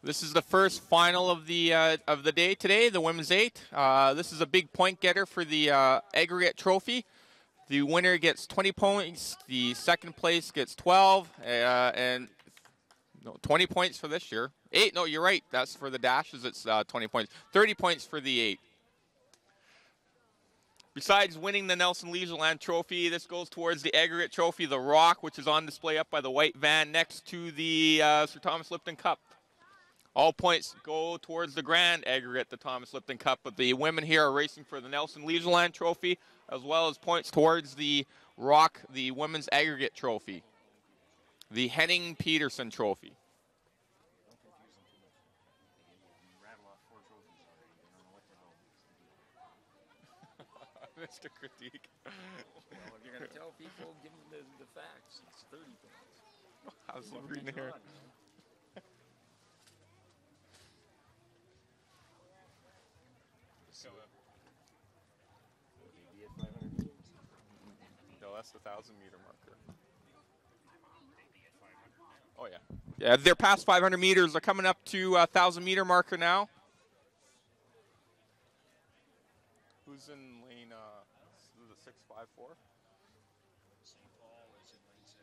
This is the first final of the day today, the women's 8. This is a big point getter for the aggregate trophy. The winner gets 20 points. The second place gets 12, and 20 points for this year. 8? No, you're right. That's for the dashes. It's 20 points. 30 points for the 8. Besides winning the Nelson Leisureland Trophy, this goes towards the aggregate trophy, the Rock, which is on display up by the white van next to the Sir Thomas Lipton Cup. All points go towards the grand aggregate, the Thomas Lipton Cup, but the women here are racing for the Nelson Leisureland Trophy, as well as points towards the Rock, the women's aggregate trophy, the Henning Peterson Trophy. Mr. Critique. Well, if you're going to tell people, give them the facts. It's 30 points. How's the reading here? No, that's the 1,000-meter marker. Oh, yeah. Yeah, they're past 500 meters. They're coming up to a 1,000-meter marker now. Who's in lane, the 654? St. Paul is in lane 6.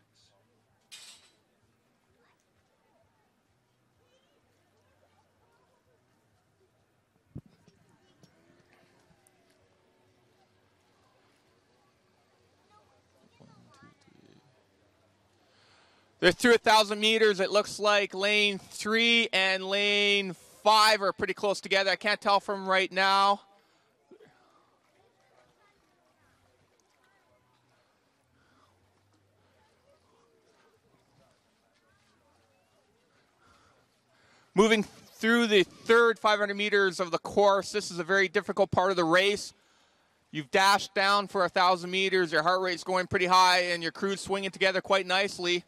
They're through 1,000 meters. It looks like lane 3 and lane 5 are pretty close together. I can't tell from right now. Moving through the third 500 meters of the course, this is a very difficult part of the race. You've dashed down for 1,000 meters, your heart rate's going pretty high, and your crew's swinging together quite nicely.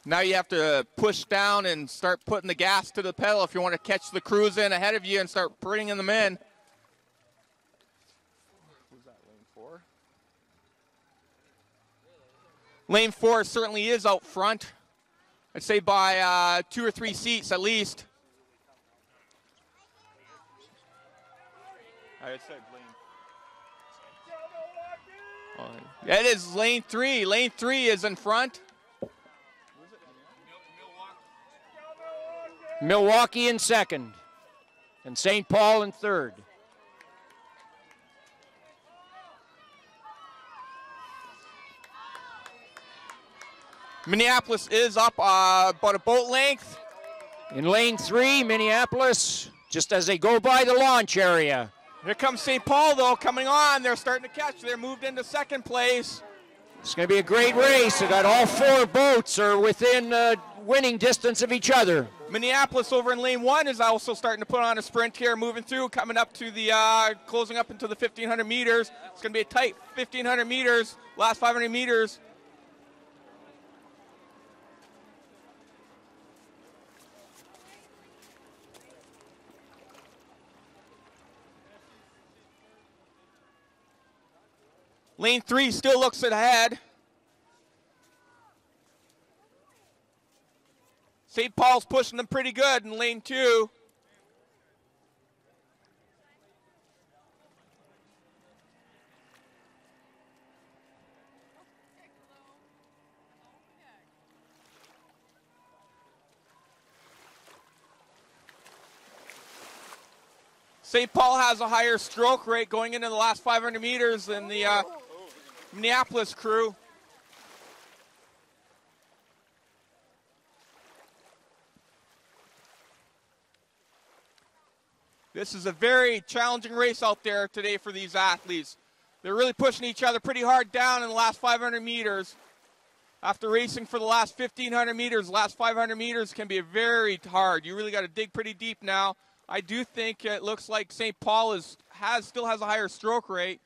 Now you have to push down and start putting the gas to the pedal if you want to catch the crews in ahead of you and start bringing them in. Who's that, lane 4? Lane 4 certainly is out front. I'd say by 2 or 3 seats at least. I said lane. It is lane 3. Lane 3 is in front. Milwaukee in second, and St. Paul in third. Minneapolis is up about a boat length. In lane 3, Minneapolis, just as they go by the launch area. Here comes St. Paul, though, coming on. They're starting to catch. They're moved into second place. It's going to be a great race. They got all 4 boats are within winning distance of each other. Minneapolis over in lane 1 is also starting to put on a sprint here, moving through, coming up to the, closing up into the 1,500 meters. It's going to be a tight 1,500 meters, last 500 meters. Lane 3 still looks ahead. St. Paul's pushing them pretty good in lane 2. St. Paul has a higher stroke rate going into the last 500 meters than the Minneapolis crew. This is a very challenging race out there today for these athletes. They're really pushing each other pretty hard down in the last 500 meters. After racing for the last 1,500 meters, the last 500 meters can be very hard. You really got to dig pretty deep now. I do think it looks like St. Paul still has a higher stroke rate.